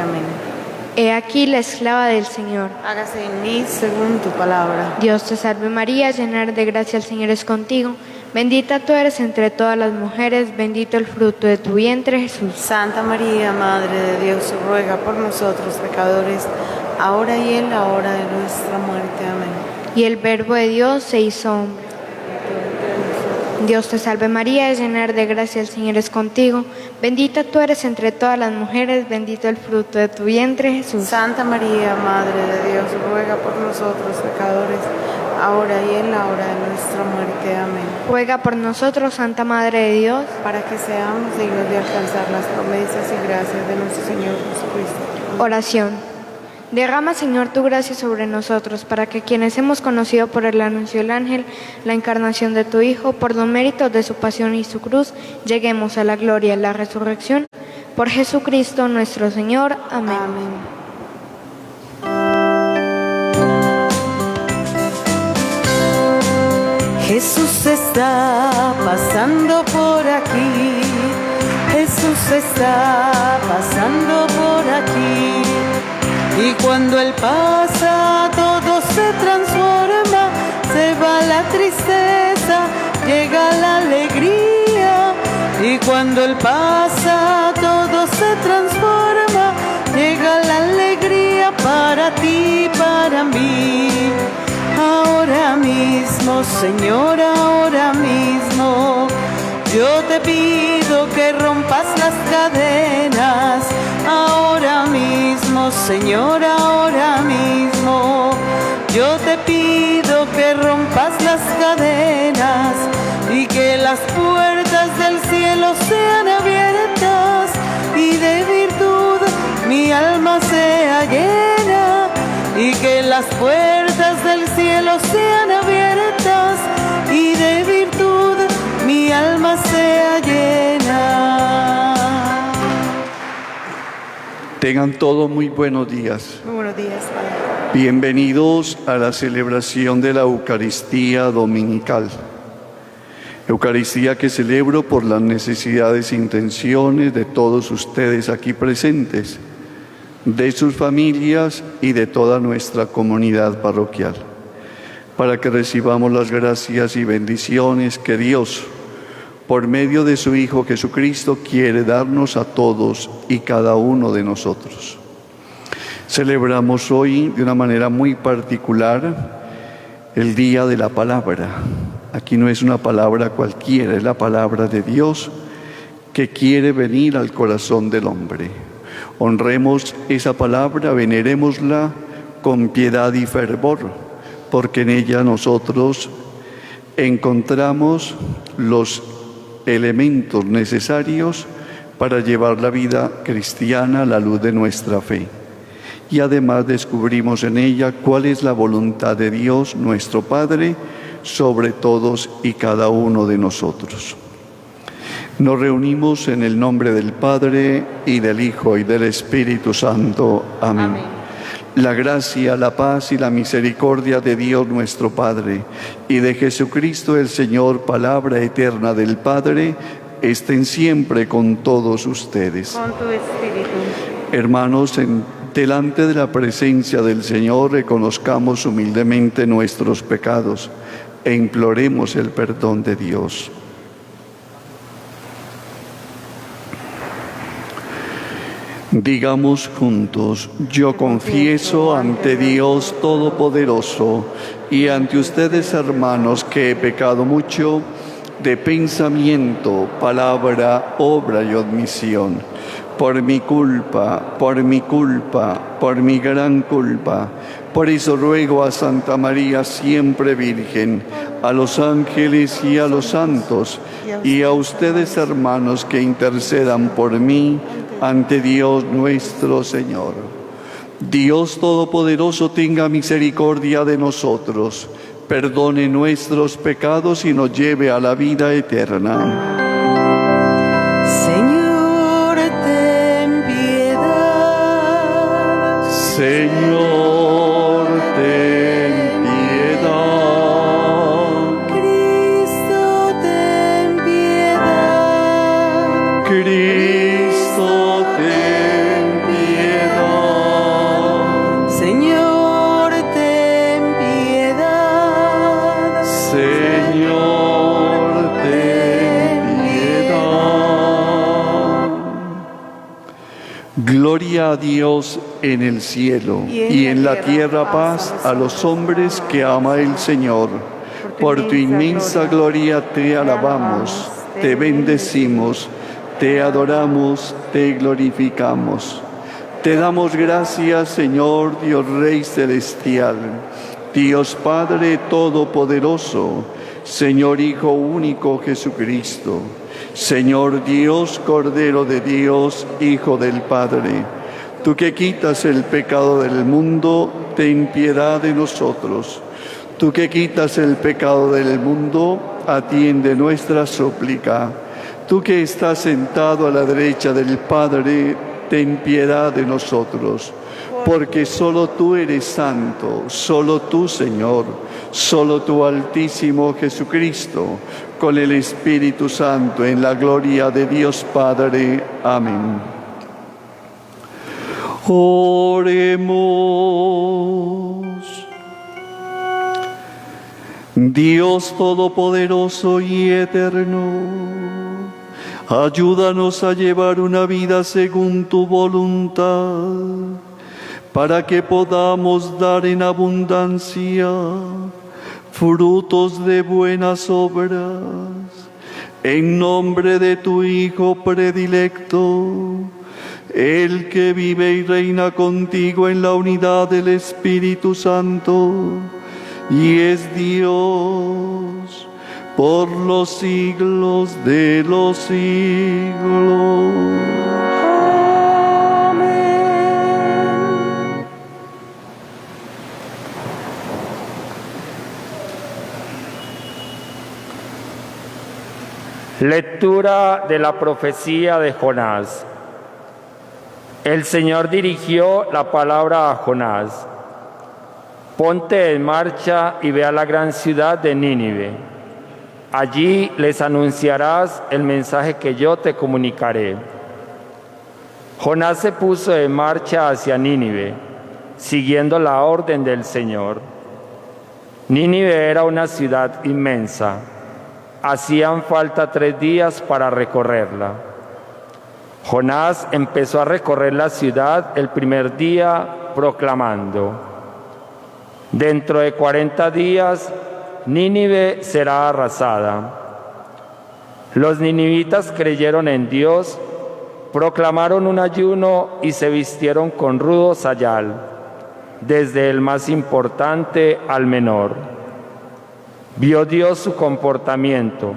muerte. Amén. He aquí la esclava del Señor. Hágase en mí según tu palabra. Dios te salve María, llena de gracia, el Señor es contigo. Bendita tú eres entre todas las mujeres, bendito el fruto de tu vientre, Jesús. Santa María, Madre de Dios, ruega por nosotros pecadores, ahora y en la hora de nuestra muerte. Amén. Y el Verbo de Dios se hizo hombre. Dios te salve María, llena de gracia, el Señor es contigo. Bendita tú eres entre todas las mujeres, bendito el fruto de tu vientre, Jesús. Santa María, Madre de Dios, ruega por nosotros pecadores, ahora y en la hora de nuestra muerte. Amén. Ruega por nosotros, Santa Madre de Dios, para que seamos dignos de alcanzar las promesas y gracias de nuestro Señor Jesucristo. Oración. Derrama, Señor, tu gracia sobre nosotros, para que quienes hemos conocido por el anuncio del ángel la encarnación de tu Hijo, por los méritos de su pasión y su cruz, lleguemos a la gloria y la resurrección. Por Jesucristo nuestro Señor. Amén. Amén. Jesús está pasando por aquí. Jesús está pasando por aquí. Y cuando Él pasa, todo se transforma, se va la tristeza, llega la alegría. Y cuando Él pasa, todo se transforma, llega la alegría para ti, para mí. Ahora mismo, Señor, ahora mismo, yo te pido que rompas las cadenas. Ahora mismo, Señor, ahora mismo, yo te pido que rompas las cadenas y que las puertas del cielo sean abiertas y de virtud mi alma sea llena, y que las puertas del cielo sean abiertas y de virtud mi alma sea llena. Tengan todos muy buenos días. Muy buenos días, Padre. Bienvenidos a la celebración de la Eucaristía Dominical. Eucaristía que celebro por las necesidades e intenciones de todos ustedes aquí presentes, de sus familias y de toda nuestra comunidad parroquial, para que recibamos las gracias y bendiciones que Dios, por medio de su Hijo Jesucristo, quiere darnos a todos y cada uno de nosotros. Celebramos hoy de una manera muy particular el Día de la Palabra. Aquí no es una palabra cualquiera, es la palabra de Dios que quiere venir al corazón del hombre. Honremos esa palabra, venerémosla con piedad y fervor, porque en ella nosotros encontramos los elementos necesarios para llevar la vida cristiana a la luz de nuestra fe. Y además descubrimos en ella cuál es la voluntad de Dios, nuestro Padre, sobre todos y cada uno de nosotros. Nos reunimos en el nombre del Padre, y del Hijo, y del Espíritu Santo. Amén. Amén. La gracia, la paz y la misericordia de Dios nuestro Padre y de Jesucristo el Señor, palabra eterna del Padre, estén siempre con todos ustedes. Con tu espíritu. Hermanos, delante de la presencia del Señor reconozcamos humildemente nuestros pecados e imploremos el perdón de Dios. Digamos juntos: yo confieso ante Dios Todopoderoso y ante ustedes, hermanos, que he pecado mucho de pensamiento, palabra, obra y omisión. Por mi culpa, por mi gran culpa. Por eso ruego a Santa María, siempre Virgen, a los ángeles y a los santos, y a ustedes, hermanos, que intercedan por mí ante Dios nuestro Señor. Dios Todopoderoso tenga misericordia de nosotros, perdone nuestros pecados y nos lleve a la vida eterna. Señor, ten piedad. Señor, ten piedad. Cristo, ten piedad. Cristo, ten piedad. Gloria a Dios en el cielo y en la tierra paz a los hombres que ama el Señor. Por tu inmensa gloria te alabamos, te bendecimos, te adoramos, te glorificamos. Te damos gracias, Señor, Dios Rey Celestial, Dios Padre Todopoderoso, Señor Hijo único Jesucristo, Señor Dios, Cordero de Dios, Hijo del Padre. Tú que quitas el pecado del mundo, ten piedad de nosotros. Tú que quitas el pecado del mundo, atiende nuestra súplica. Tú que estás sentado a la derecha del Padre, ten piedad de nosotros. Porque solo tú eres santo, solo tú, Señor, solo tú, Altísimo Jesucristo, con el Espíritu Santo, en la gloria de Dios Padre. Amén. Oremos. Dios Todopoderoso y Eterno, ayúdanos a llevar una vida según tu voluntad, para que podamos dar en abundancia frutos de buenas obras, en nombre de tu Hijo predilecto, el que vive y reina contigo en la unidad del Espíritu Santo, y es Dios por los siglos de los siglos. Lectura de la profecía de Jonás. El Señor dirigió la palabra a Jonás: ponte en marcha y ve a la gran ciudad de Nínive. Allí les anunciarás el mensaje que yo te comunicaré. Jonás se puso en marcha hacia Nínive, siguiendo la orden del Señor. Nínive era una ciudad inmensa. Hacían falta 3 días para recorrerla. Jonás empezó a recorrer la ciudad el primer día proclamando: dentro de 40 días Nínive será arrasada. Los ninivitas creyeron en Dios, proclamaron un ayuno y se vistieron con rudo sayal, desde el más importante al menor. Vio Dios su comportamiento,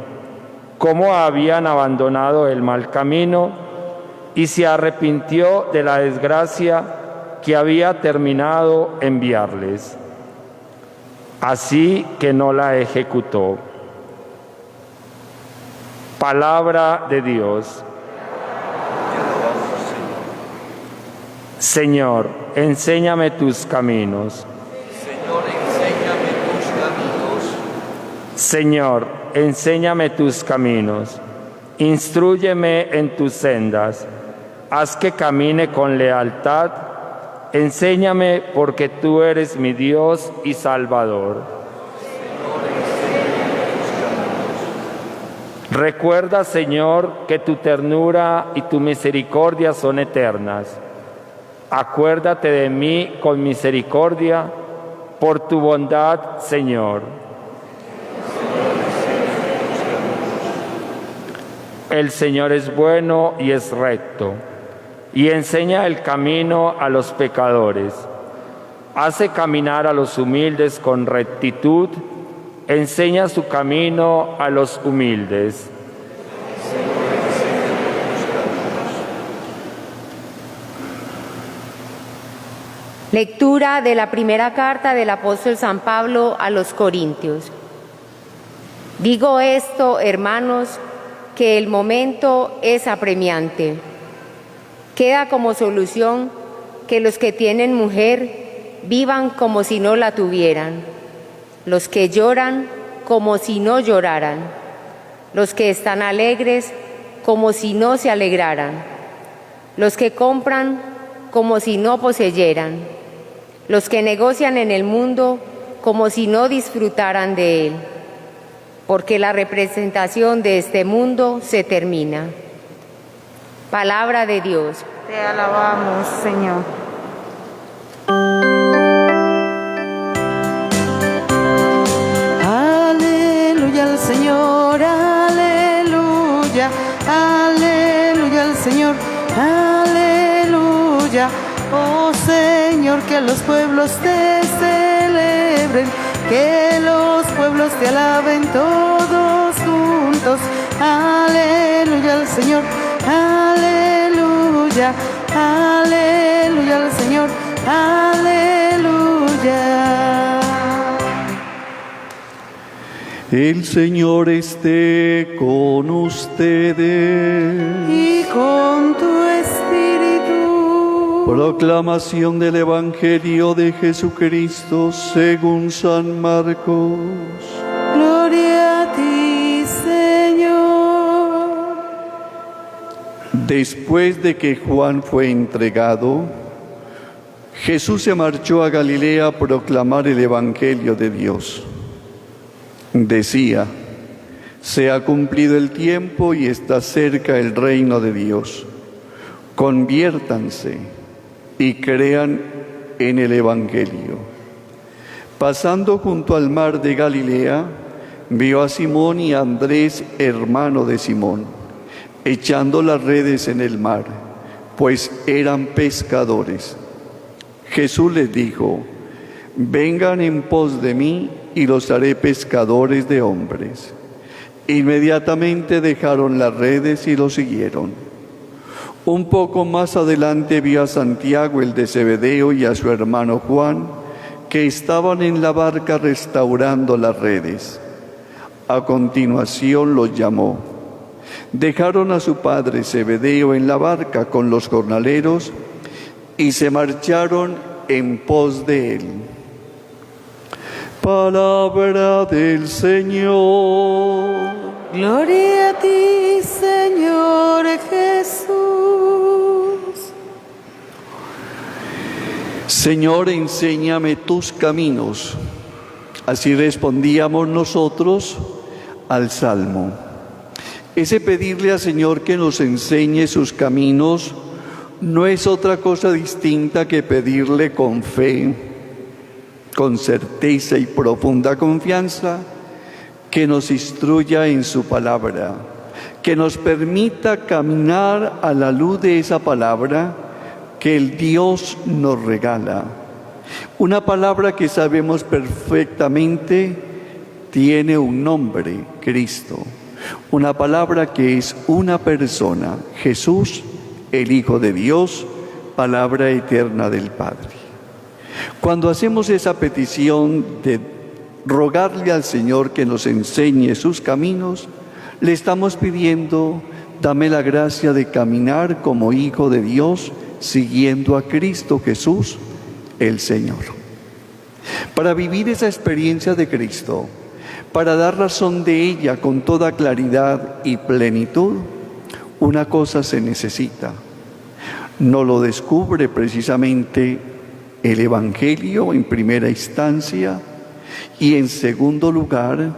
cómo habían abandonado el mal camino, y se arrepintió de la desgracia que había terminado enviarles. Así que no la ejecutó. Palabra de Dios. Señor, enséñame tus caminos. Señor, enséñame tus caminos, instrúyeme en tus sendas, haz que camine con lealtad, enséñame porque tú eres mi Dios y Salvador. Recuerda, Señor, que tu ternura y tu misericordia son eternas. Acuérdate de mí con misericordia, por tu bondad, Señor. El Señor es bueno y es recto, y enseña el camino a los pecadores. Hace caminar a los humildes con rectitud, enseña su camino a los humildes. Lectura de la primera carta del apóstol San Pablo a los Corintios. Digo esto, hermanos, que el momento es apremiante. Queda como solución que los que tienen mujer vivan como si no la tuvieran, los que lloran como si no lloraran, los que están alegres como si no se alegraran, los que compran como si no poseyeran, los que negocian en el mundo como si no disfrutaran de él, porque la representación de este mundo se termina. Palabra de Dios. Te alabamos, Señor. Aleluya al Señor, aleluya, aleluya al Señor, aleluya. Oh Señor, que los pueblos te celebren, que los pueblos te alaben todos juntos. Aleluya al Señor, aleluya, aleluya al Señor, aleluya. El Señor esté con ustedes. Y con tu espíritu. Proclamación del Evangelio de Jesucristo según San Marcos. Gloria a ti, Señor. Después de que Juan fue entregado, Jesús se marchó a Galilea a proclamar el Evangelio de Dios. Decía: se ha cumplido el tiempo y está cerca el reino de Dios. Conviértanse y crean en el Evangelio. Pasando junto al mar de Galilea, vio a Simón y a Andrés, hermano de Simón, echando las redes en el mar, pues eran pescadores. Jesús les dijo: vengan en pos de mí y los haré pescadores de hombres. Inmediatamente dejaron las redes y lo siguieron. Un poco más adelante vio a Santiago el de Zebedeo y a su hermano Juan, que estaban en la barca restaurando las redes. A continuación los llamó. Dejaron a su padre Zebedeo en la barca con los jornaleros y se marcharon en pos de él. Palabra del Señor. Gloria a ti, Señor Jesús. Señor, enséñame tus caminos. Así respondíamos nosotros al Salmo. Ese pedirle al Señor que nos enseñe sus caminos no es otra cosa distinta que pedirle con fe, con certeza y profunda confianza, que nos instruya en su palabra, que nos permita caminar a la luz de esa palabra que el Dios nos regala. Una palabra que sabemos perfectamente tiene un nombre: Cristo. Una palabra que es una persona: Jesús, el Hijo de Dios, palabra eterna del Padre. Cuando hacemos esa petición de rogarle al Señor que nos enseñe sus caminos, le estamos pidiendo: dame la gracia de caminar como Hijo de Dios, siguiendo a Cristo Jesús, el Señor. Para vivir esa experiencia de Cristo, para dar razón de ella con toda claridad y plenitud, una cosa se necesita. No lo descubre precisamente el Evangelio en primera instancia, y en segundo lugar,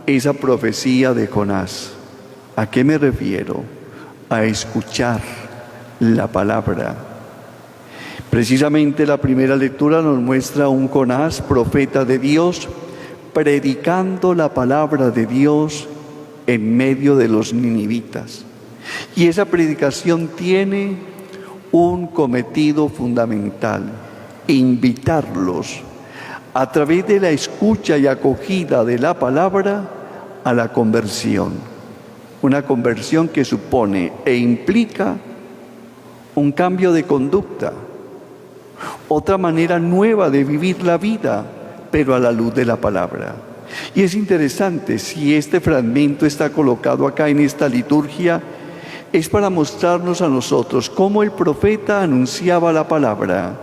esa profecía de Jonás. ¿A qué me refiero? A escuchar la palabra. Precisamente la primera lectura nos muestra a un Jonás, profeta de Dios, predicando la palabra de Dios en medio de los ninivitas. Y esa predicación tiene un cometido fundamental: invitarlos a través de la escucha y acogida de la palabra a la conversión. Una conversión que supone e implica un cambio de conducta, otra manera nueva de vivir la vida, pero a la luz de la palabra. Y es interesante, si este fragmento está colocado acá en esta liturgia, es para mostrarnos a nosotros cómo el profeta anunciaba la palabra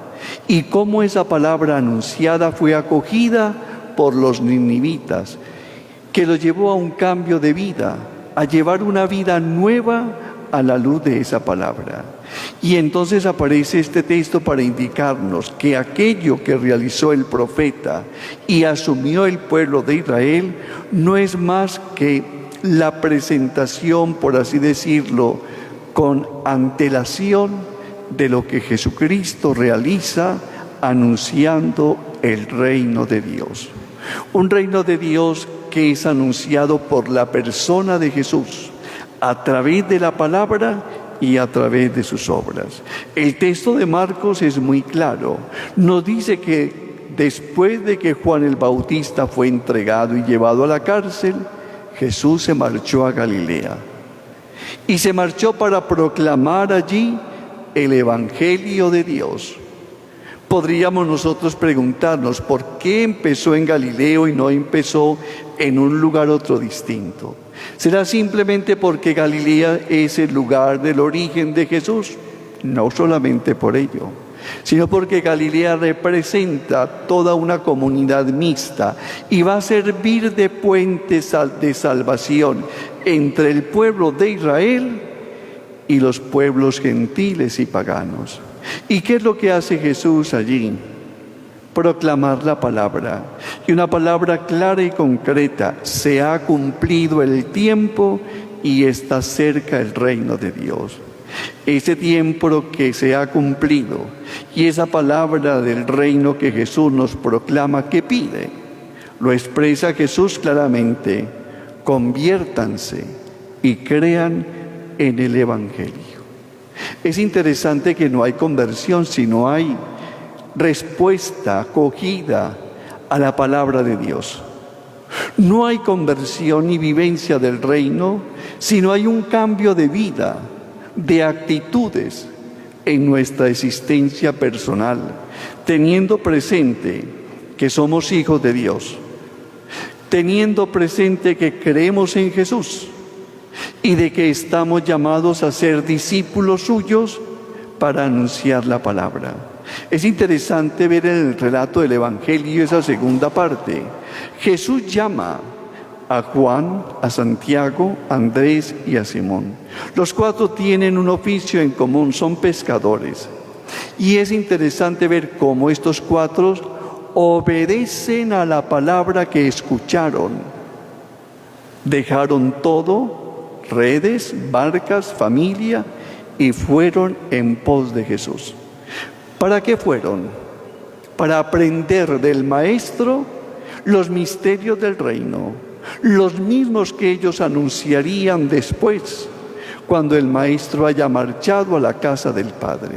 y cómo esa palabra anunciada fue acogida por los ninivitas, que los llevó a un cambio de vida, a llevar una vida nueva a la luz de esa palabra. Y entonces aparece este texto para indicarnos que aquello que realizó el profeta y asumió el pueblo de Israel no es más que la presentación, por así decirlo, con antelación de lo que Jesucristo realiza anunciando el reino de Dios. Un reino de Dios que es anunciado por la persona de Jesús, a través de la palabra y a través de sus obras. El texto de Marcos es muy claro. Nos dice que después de que Juan el Bautista fue entregado y llevado a la cárcel, Jesús se marchó a Galilea. Y se marchó para proclamar allí el Evangelio de Dios. Podríamos nosotros preguntarnos, ¿por qué empezó en Galileo y no empezó en un lugar otro distinto? ¿Será simplemente porque Galilea es el lugar del origen de Jesús? No solamente por ello, sino porque Galilea representa toda una comunidad mixta y va a servir de puente de salvación entre el pueblo de Israel y los pueblos gentiles y paganos. ¿Y qué es lo que hace Jesús allí? Proclamar la palabra, y una palabra clara y concreta: se ha cumplido el tiempo y está cerca el reino de Dios. Ese tiempo que se ha cumplido y esa palabra del reino que Jesús nos proclama, ¿qué pide? Lo expresa Jesús claramente: conviértanse y crean en el Evangelio. Es interesante que no hay conversión, sino hay respuesta, acogida a la palabra de Dios. No hay conversión ni vivencia del reino, sino hay un cambio de vida, de actitudes en nuestra existencia personal, teniendo presente que somos hijos de Dios, teniendo presente que creemos en Jesús y de que estamos llamados a ser discípulos suyos para anunciar la palabra. Es interesante ver en el relato del Evangelio esa segunda parte. Jesús llama a Juan, a Santiago, a Andrés y a Simón. Los cuatro tienen un oficio en común, son pescadores. Y es interesante ver cómo estos cuatro obedecen a la palabra que escucharon. Dejaron todo, redes, barcas, familia, y fueron en pos de Jesús. ¿Para qué fueron? Para aprender del Maestro los misterios del reino, los mismos que ellos anunciarían después, cuando el Maestro haya marchado a la casa del Padre.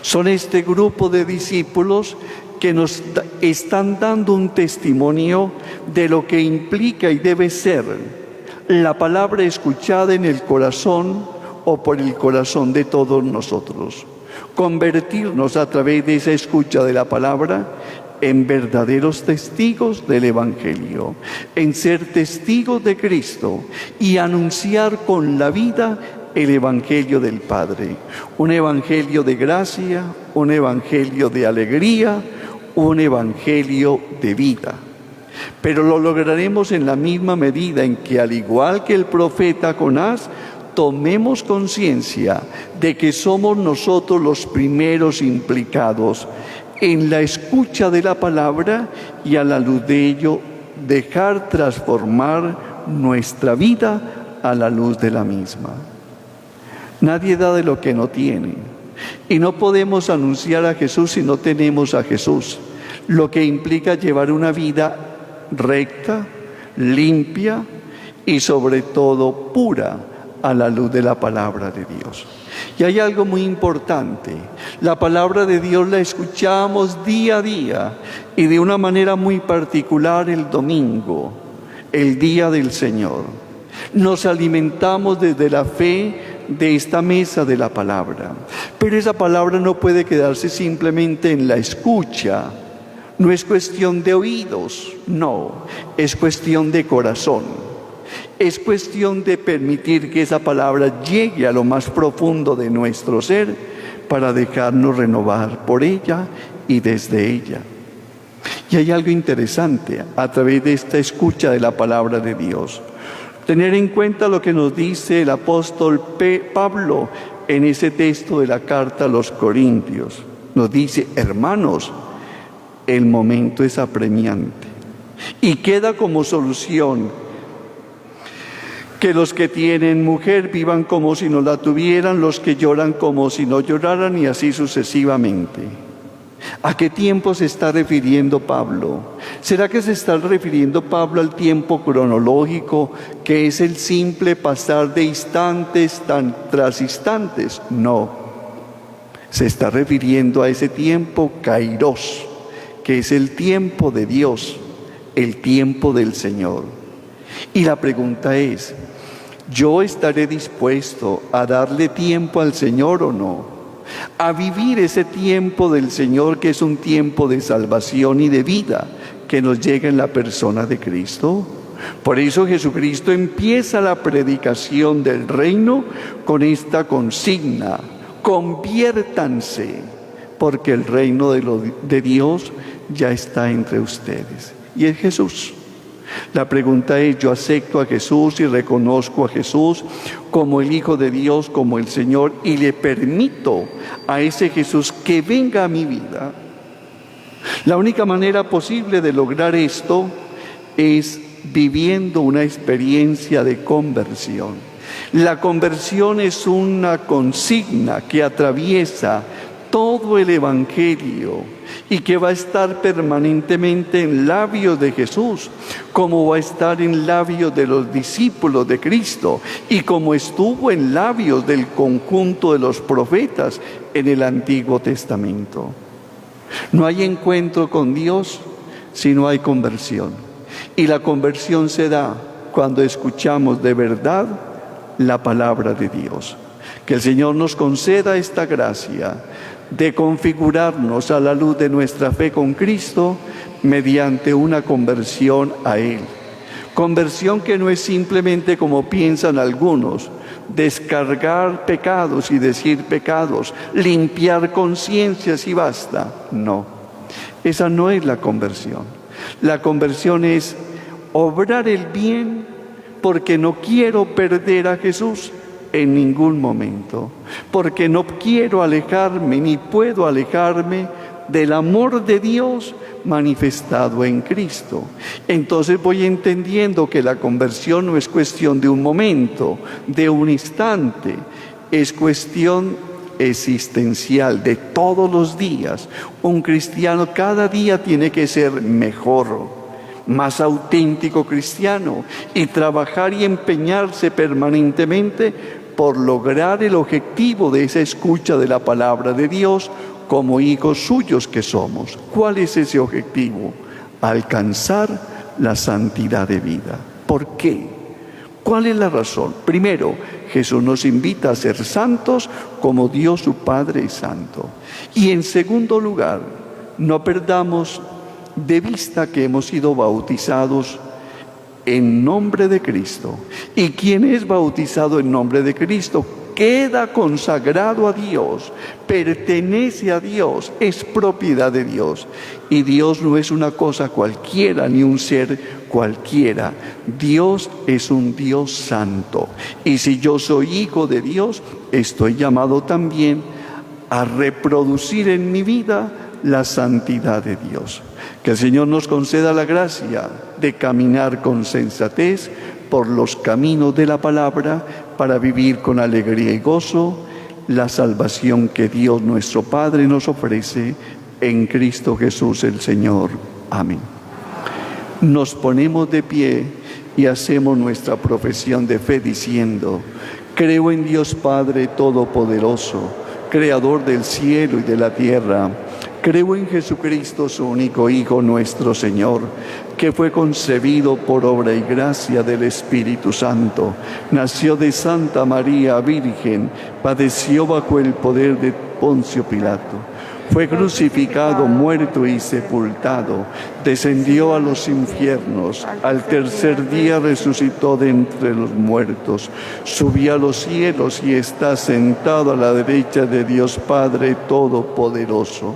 Son este grupo de discípulos que nos están dando un testimonio de lo que implica y debe ser la palabra escuchada en el corazón o por el corazón de todos nosotros. Convertirnos a través de esa escucha de la palabra en verdaderos testigos del Evangelio, en ser testigos de Cristo y anunciar con la vida el Evangelio del Padre. Un Evangelio de gracia, un Evangelio de alegría, un Evangelio de vida. Pero lo lograremos en la misma medida en que, al igual que el profeta Jonás, tomemos conciencia de que somos nosotros los primeros implicados en la escucha de la palabra y, a la luz de ello, dejar transformar nuestra vida a la luz de la misma. Nadie da de lo que no tiene, y no podemos anunciar a Jesús si no tenemos a Jesús, lo que implica llevar una vida recta, limpia y sobre todo pura a la luz de la palabra de Dios. Y hay algo muy importante: la palabra de Dios la escuchamos día a día y de una manera muy particular el domingo, el día del Señor. Nos alimentamos desde la fe de esta mesa de la palabra, pero esa palabra no puede quedarse simplemente en la escucha. No es cuestión de oídos, no, es cuestión de corazón. Es cuestión de permitir que esa palabra llegue a lo más profundo de nuestro ser para dejarnos renovar por ella y desde ella. Y hay algo interesante a través de esta escucha de la palabra de Dios. Tener en cuenta lo que nos dice el apóstol Pablo en ese texto de la carta a los Corintios. Nos dice: hermanos, el momento es apremiante. Y queda como solución Que los que tienen mujer vivan como si no la tuvieran, los que lloran como si no lloraran, y así sucesivamente. ¿A qué tiempo se está refiriendo Pablo? ¿Será que se está refiriendo Pablo al tiempo cronológico, que es el simple pasar de instantes tras instantes? No. Se está refiriendo a ese tiempo kairos, que es el tiempo de Dios, el tiempo del Señor. Y la pregunta es, ¿yo estaré dispuesto a darle tiempo al Señor o no? A vivir ese tiempo del Señor, que es un tiempo de salvación y de vida que nos llega en la persona de Cristo. Por eso Jesucristo empieza la predicación del reino con esta consigna: conviértanse, porque el reino de Dios ya está entre ustedes. Y es Jesús. La pregunta es, ¿yo acepto a Jesús y reconozco a Jesús como el Hijo de Dios, como el Señor, y le permito a ese Jesús que venga a mi vida? La única manera posible de lograr esto es viviendo una experiencia de conversión. La conversión es una consigna que atraviesa todo el Evangelio y que va a estar permanentemente en labios de Jesús, como va a estar en labios de los discípulos de Cristo y como estuvo en labios del conjunto de los profetas en el Antiguo Testamento. No hay encuentro con Dios si no hay conversión. Y la conversión se da cuando escuchamos de verdad la palabra de Dios. Que el Señor nos conceda esta gracia de configurarnos a la luz de nuestra fe con Cristo mediante una conversión a Él. Conversión que no es simplemente, como piensan algunos, descargar pecados y decir pecados, limpiar conciencias y basta. No, esa no es la conversión. La conversión es obrar el bien porque no quiero perder a Jesús en ningún momento, porque no quiero alejarme ni puedo alejarme del amor de Dios manifestado en Cristo. Entonces voy entendiendo que la conversión no es cuestión de un momento, de un instante, es cuestión existencial de todos los días. Un cristiano cada día tiene que ser mejor, más auténtico cristiano, y trabajar y empeñarse permanentemente por lograr el objetivo de esa escucha de la palabra de Dios como hijos suyos que somos. ¿Cuál es ese objetivo? Alcanzar la santidad de vida. ¿Por qué? ¿Cuál es la razón? Primero, Jesús nos invita a ser santos como Dios su Padre es santo. Y en segundo lugar, no perdamos de vista que hemos sido bautizados en nombre de Cristo. Y quien es bautizado en nombre de Cristo queda consagrado a Dios, pertenece a Dios, es propiedad de Dios. Y Dios no es una cosa cualquiera ni un ser cualquiera. Dios es un Dios santo. Y si yo soy hijo de Dios, estoy llamado también a reproducir en mi vida la santidad de Dios. Que el Señor nos conceda la gracia de caminar con sensatez por los caminos de la palabra para vivir con alegría y gozo la salvación que Dios nuestro Padre nos ofrece en Cristo Jesús el Señor. Amén. Nos ponemos de pie y hacemos nuestra profesión de fe diciendo: creo en Dios Padre Todopoderoso, Creador del cielo y de la tierra. Creo en Jesucristo, su único Hijo, nuestro Señor, que fue concebido por obra y gracia del Espíritu Santo. Nació de Santa María Virgen, padeció bajo el poder de Poncio Pilato. Fue crucificado, muerto y sepultado. Descendió a los infiernos. Al tercer día resucitó de entre los muertos. Subió a los cielos y está sentado a la derecha de Dios Padre Todopoderoso.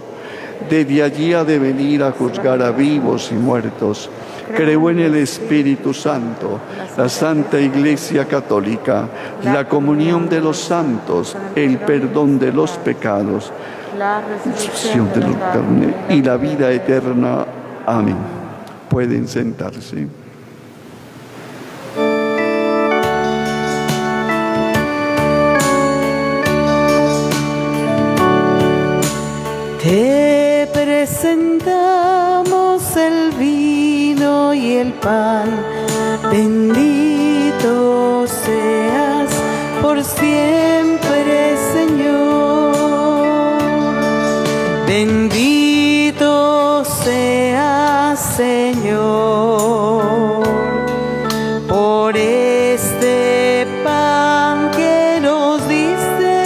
Desde allí ha de venir a juzgar a vivos y muertos. Creo en el Espíritu Santo, la Santa Iglesia Católica, la comunión de los santos, el perdón de los pecados, la resurrección de la carne y la vida eterna. Amén. Pueden sentarse. Bendito seas, Señor, por este pan que nos diste,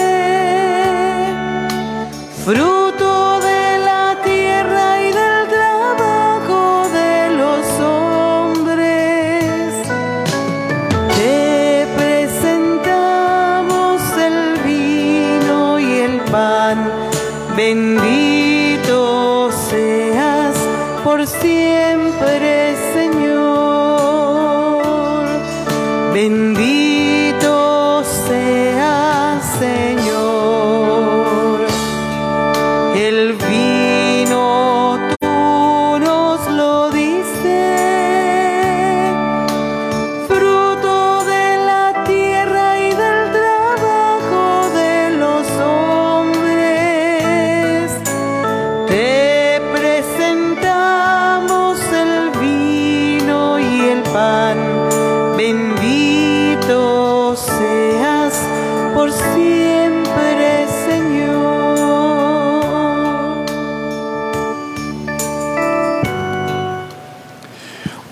fruto de la tierra y del trabajo de los hombres. Te presentamos el vino y el pan. Bendito seas por siempre, Señor. Bendito seas, Señor. El vino tú nos lo diste, fruto de la tierra y del trabajo de los hombres. Te presentamos el vino y el pan. Bendito seas por siempre, Señor.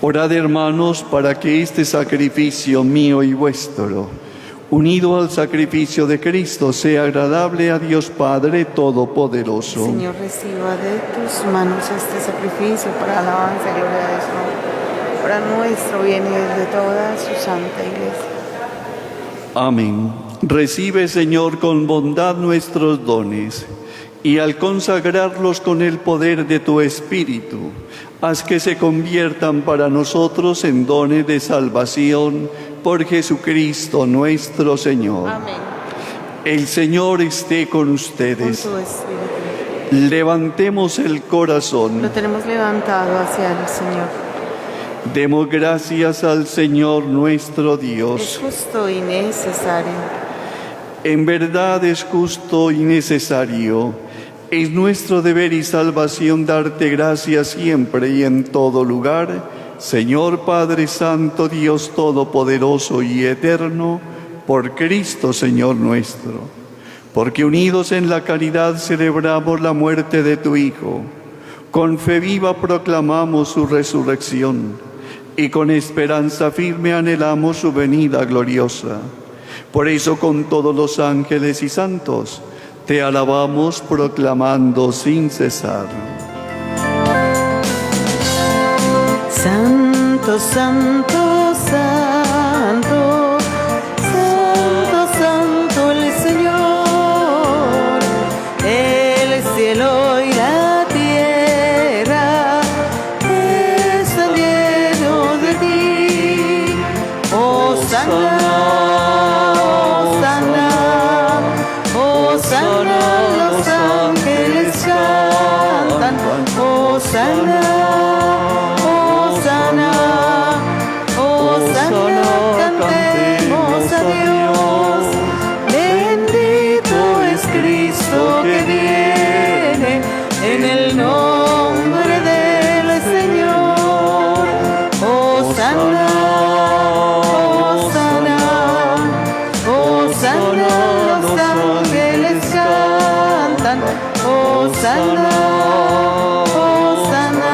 Orad, hermanos, para que este sacrificio mío y vuestro, unido al sacrificio de Cristo, sea agradable a Dios Padre Todopoderoso. Señor, reciba de tus manos este sacrificio para alabanza y gloria de su nombre, para nuestro bien y el de toda su santa iglesia. Amén. Recibe, Señor, con bondad nuestros dones, y al consagrarlos con el poder de tu Espíritu, haz que se conviertan para nosotros en dones de salvación por Jesucristo nuestro Señor. Amén. El Señor esté con Con ustedes. tu espíritu. Levantemos el corazón. Lo tenemos levantado hacia el Señor. Demos gracias al Señor nuestro Es Dios. justo y necesario. En verdad es justo y necesario. Es nuestro deber y salvación darte gracias siempre y en todo lugar, Señor Padre Santo, Dios Todopoderoso y Eterno, por Cristo Señor nuestro. Porque unidos en la caridad celebramos la muerte de tu Hijo, con fe viva proclamamos su resurrección y con esperanza firme anhelamos su venida gloriosa. Por eso con todos los ángeles y santos te alabamos proclamando sin cesar. Santo, santo, santo, santo, santo el Señor, el cielo y la tierra están llenos de ti. Hosana, hosana, hosana, los ángeles cantan, hosana. Cantemos a Dios, bendito es Cristo que viene en el nombre del Señor. Hosana, hosana, hosana, los ángeles cantan, hosana, hosana,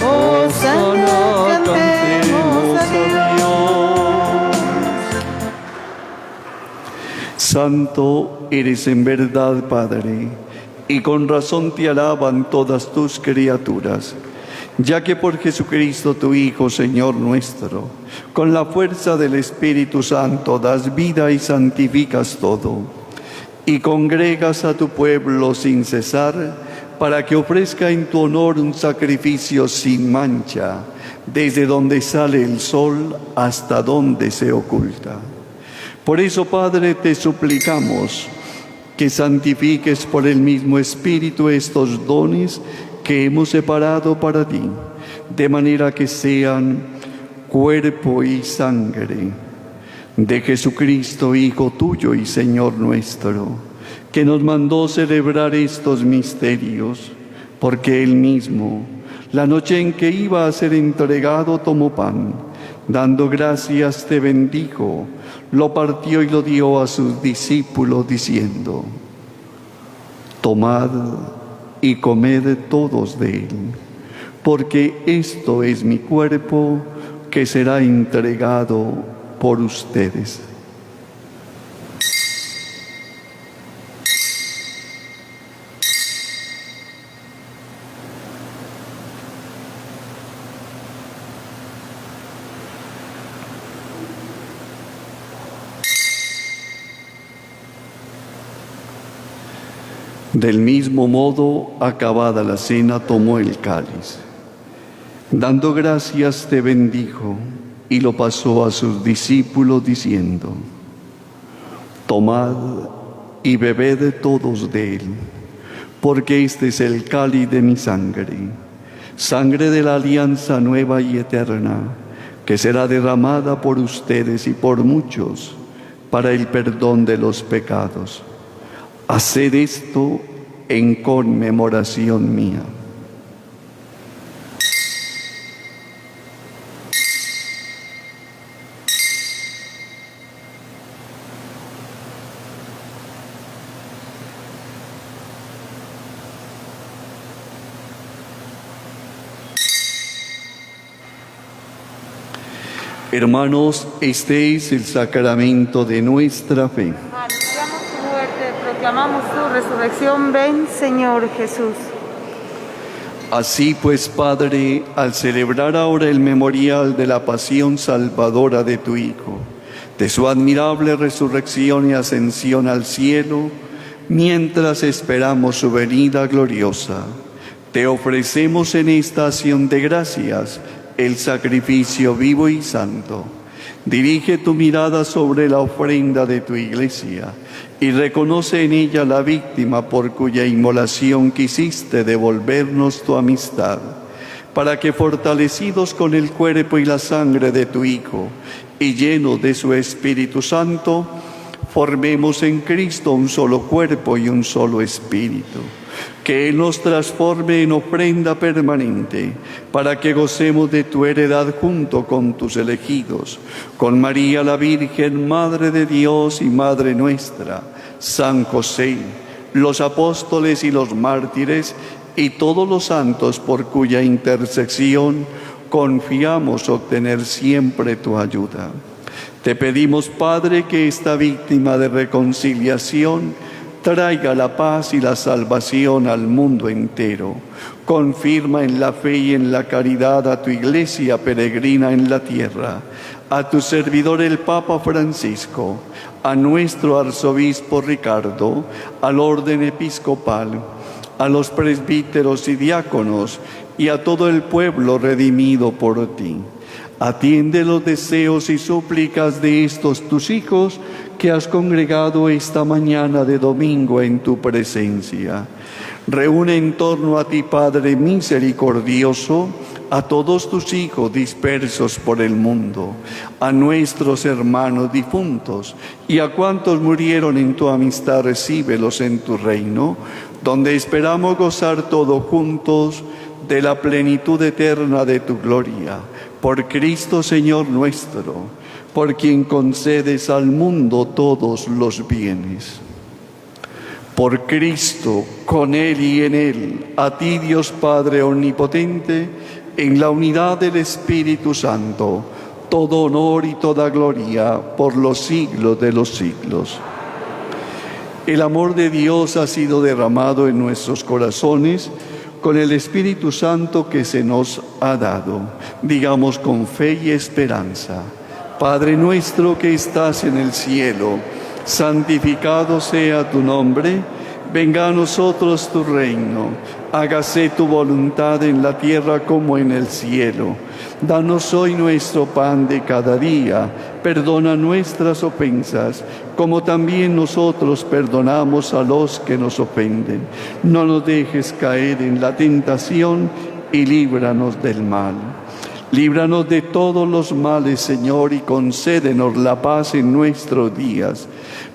hosana, cantemos a Dios. Santo eres en verdad, Padre, y con razón te alaban todas tus criaturas, ya que por Jesucristo tu Hijo, Señor nuestro, con la fuerza del Espíritu Santo das vida y santificas todo, y congregas a tu pueblo sin cesar, para que ofrezca en tu honor un sacrificio sin mancha, desde donde sale el sol hasta donde se oculta. Por eso, Padre, te suplicamos que santifiques por el mismo Espíritu estos dones que hemos separado para ti, de manera que sean cuerpo y sangre de Jesucristo, Hijo tuyo y Señor nuestro, que nos mandó celebrar estos misterios, porque Él mismo, la noche en que iba a ser entregado, tomó pan, dando gracias te bendijo, lo partió y lo dio a sus discípulos diciendo: tomad y comed todos de él, porque esto es mi cuerpo que será entregado por ustedes. Del mismo modo, acabada la cena, tomó el cáliz. Dando gracias, te bendijo y lo pasó a sus discípulos diciendo: tomad y bebed todos de él, porque este es el cáliz de mi sangre, sangre de la alianza nueva y eterna, que será derramada por ustedes y por muchos para el perdón de los pecados. Haced esto en conmemoración mía. Hermanos, este es el sacramento de nuestra fe. Anunciamos tu muerte, proclamamos tu resurrección. Ven, Señor Jesús. Así pues, Padre, al celebrar ahora el memorial de la pasión salvadora de tu Hijo, de su admirable resurrección y ascensión al cielo, mientras esperamos su venida gloriosa, te ofrecemos en esta acción de gracias el sacrificio vivo y santo. Dirige tu mirada sobre la ofrenda de tu Iglesia y reconoce en ella la víctima por cuya inmolación quisiste devolvernos tu amistad, para que, fortalecidos con el cuerpo y la sangre de tu Hijo y llenos de su Espíritu Santo, formemos en Cristo un solo cuerpo y un solo espíritu. Que Él nos transforme en ofrenda permanente, para que gocemos de tu heredad junto con tus elegidos, con María la Virgen, Madre de Dios y Madre nuestra, San José, los apóstoles y los mártires, y todos los santos por cuya intercesión confiamos obtener siempre tu ayuda. Te pedimos, Padre, que esta víctima de reconciliación traiga la paz y la salvación al mundo entero. Confirma en la fe y en la caridad a tu Iglesia peregrina en la tierra, a tu servidor el Papa Francisco, a nuestro arzobispo Ricardo, al orden episcopal, a los presbíteros y diáconos y a todo el pueblo redimido por ti. Atiende los deseos y súplicas de estos tus hijos que has congregado esta mañana de domingo en tu presencia. Reúne en torno a ti, Padre misericordioso, a todos tus hijos dispersos por el mundo, a nuestros hermanos difuntos y a cuantos murieron en tu amistad, recíbelos en tu reino, donde esperamos gozar todos juntos de la plenitud eterna de tu gloria. Por Cristo Señor nuestro, por quien concedes al mundo todos los bienes. Por Cristo, con Él y en Él, a ti Dios Padre omnipotente, en la unidad del Espíritu Santo, todo honor y toda gloria por los siglos de los siglos. El amor de Dios ha sido derramado en nuestros corazones con el Espíritu Santo que se nos ha dado. Digamos con fe y esperanza: Padre nuestro que estás en el cielo, santificado sea tu nombre, venga a nosotros tu reino, hágase tu voluntad en la tierra como en el cielo. Danos hoy nuestro pan de cada día, perdona nuestras ofensas, como también nosotros perdonamos a los que nos ofenden. No nos dejes caer en la tentación y líbranos del mal. Líbranos de todos los males, Señor, y concédenos la paz en nuestros días,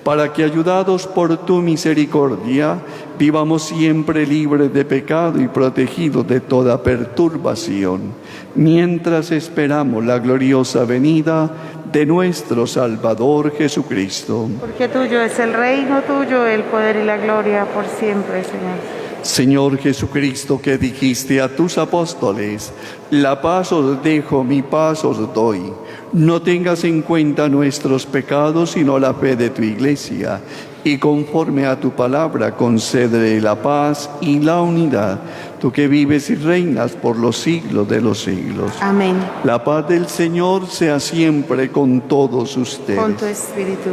para que, ayudados por tu misericordia, vivamos siempre libres de pecado y protegidos de toda perturbación, mientras esperamos la gloriosa venida de nuestro Salvador Jesucristo. Porque tuyo es el reino, tuyo el poder y la gloria por siempre, Señor. Señor Jesucristo, que dijiste a tus apóstoles, la paz os dejo, mi paz os doy. No tengas en cuenta nuestros pecados, sino la fe de tu Iglesia, y conforme a tu palabra concédele la paz y la unidad, tú que vives y reinas por los siglos de los siglos. Amén. La paz del Señor sea siempre con todos ustedes. Con tu espíritu.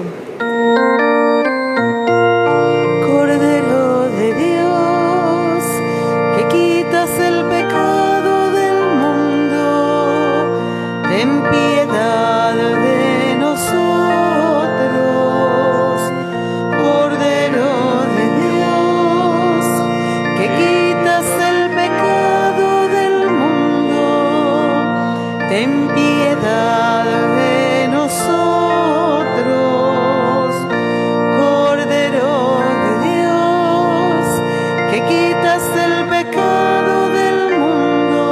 Cordero de Dios, que quitas el pecado del mundo, ten piedad de nosotros. Cordero de Dios, que quitas el pecado del mundo, ten piedad de nosotros. Cordero de Dios, que quitas el pecado del mundo,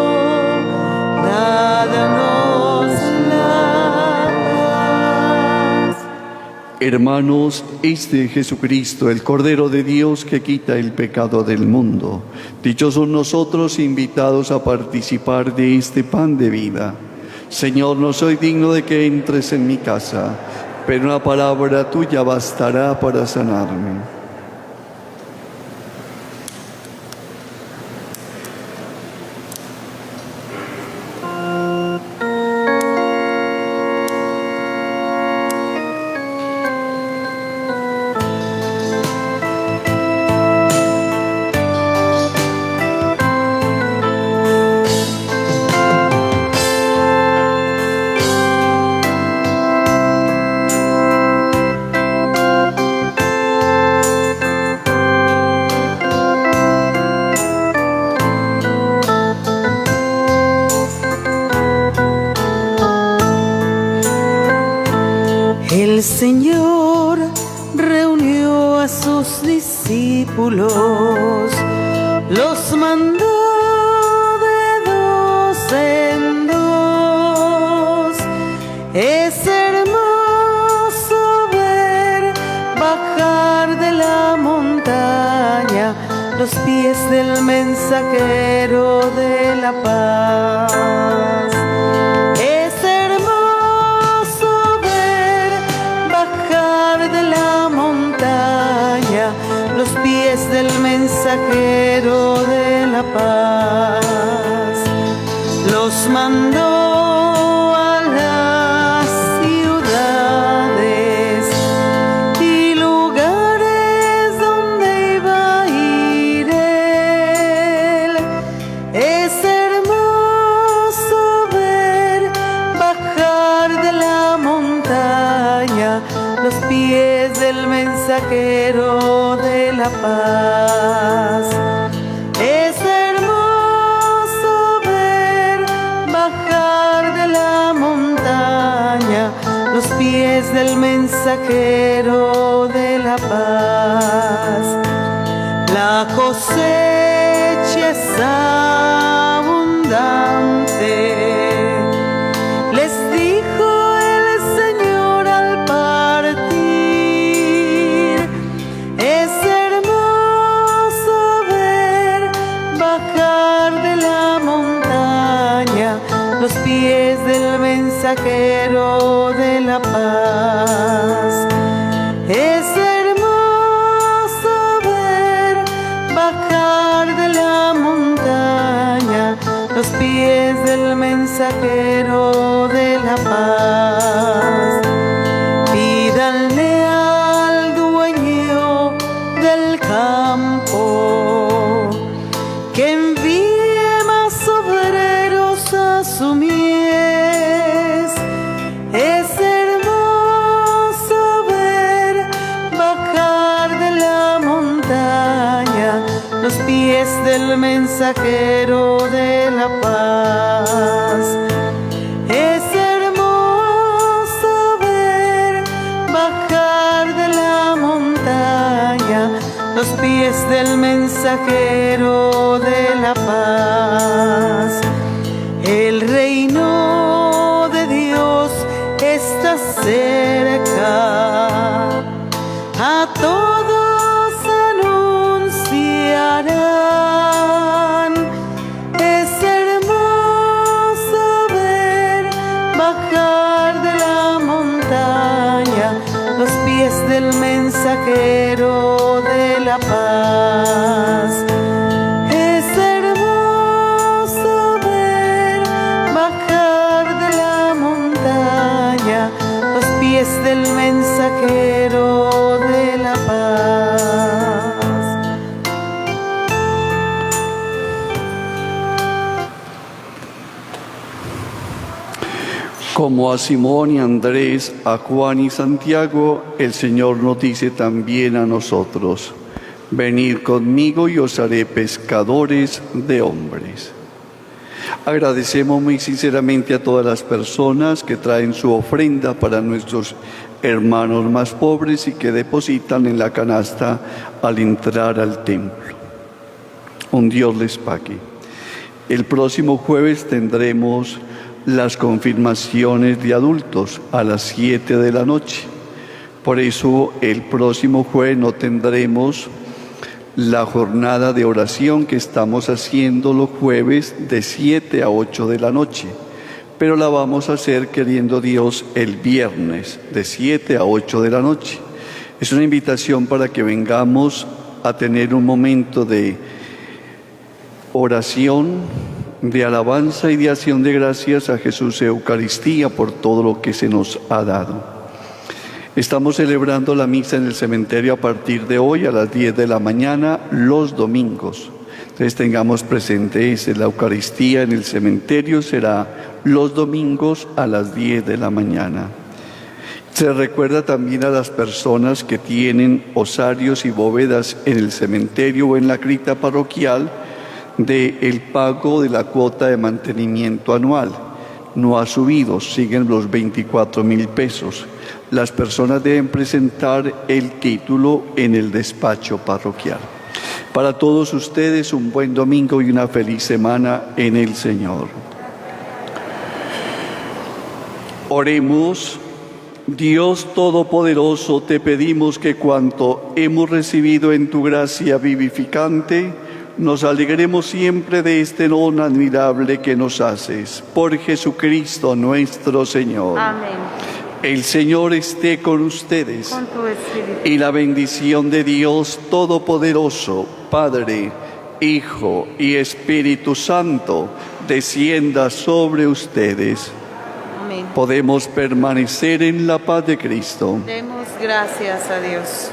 danos la paz. Hermanos, este es Jesucristo, el Cordero de Dios que quita el pecado del mundo. Dichosos nosotros invitados a participar de este pan de vida. Señor, no soy digno de que entres en mi casa, pero una palabra tuya bastará para sanarme. El Señor reunió a sus discípulos, los mandó de dos en dos. Es hermoso ver bajar de la montaña los pies del mensajero de la paz. Es hermoso ver bajar de la montaña los pies del mensajero de la paz. Los mandó a las ciudades y lugares donde iba a ir él. Es hermoso ver bajar de la montaña los pies del mensajero de la paz. Es hermoso ver bajar de la montaña los pies del mensajero de la paz. La cosecha es abundante, les dijo el Señor al partir. Es hermoso ver bajar de la montaña los pies del mensajero de la paz. Es hermoso ver bajar de la montaña los pies del mensajero de la paz. Pídanle al dueño del campo que envíe más obreros a su mies. Es hermoso ver bajar de la montaña los pies del mensajero de la paz. Es hermoso ver bajar de la montaña los pies del mensajero de la paz. El reino de Dios está cerca, a todos anunciará. de la paz. Es hermoso ver bajar de la montaña los pies del mensajero de la paz. Como a Simón y Andrés, a Juan y Santiago, el Señor nos dice también a nosotros: venid conmigo y os haré pescadores de hombres. Agradecemos muy sinceramente a todas las personas que traen su ofrenda para nuestros hermanos más pobres y que depositan en la canasta al entrar al templo. Un Dios les pague. El próximo jueves tendremos las confirmaciones de adultos a las 7 de la noche. Por eso el próximo jueves no tendremos la jornada de oración que estamos haciendo los jueves de 7 a 8 de la noche, pero la vamos a hacer, queriendo Dios, el viernes de 7 a 8 de la noche. Es una invitación para que vengamos a tener un momento de oración, de alabanza y de acción de gracias a Jesús Eucaristía por todo lo que se nos ha dado. Estamos celebrando la misa en el cementerio a partir de hoy a las 10 de la mañana los domingos. Entonces tengamos presente eso, la Eucaristía en el cementerio será los domingos a las 10 de la mañana. Se recuerda también a las personas que tienen osarios y bóvedas en el cementerio o en la cripta parroquial del pago de la cuota de mantenimiento anual. No ha subido, siguen los 24.000 pesos. Las personas deben presentar el título en el despacho parroquial. Para todos ustedes, un buen domingo y una feliz semana en el Señor. Oremos. Dios Todopoderoso, te pedimos que cuanto hemos recibido en tu gracia vivificante, nos alegremos siempre de este don admirable que nos haces. Por Jesucristo nuestro Señor. Amén. El Señor esté con ustedes. Con tu espíritu. Y la bendición de Dios Todopoderoso, Padre, Hijo y Espíritu Santo, descienda sobre ustedes. Amén. Podemos permanecer en la paz de Cristo. Demos gracias a Dios.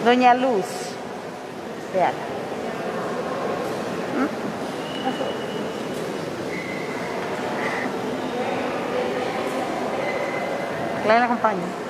Doña Luz, vean. La acompaña.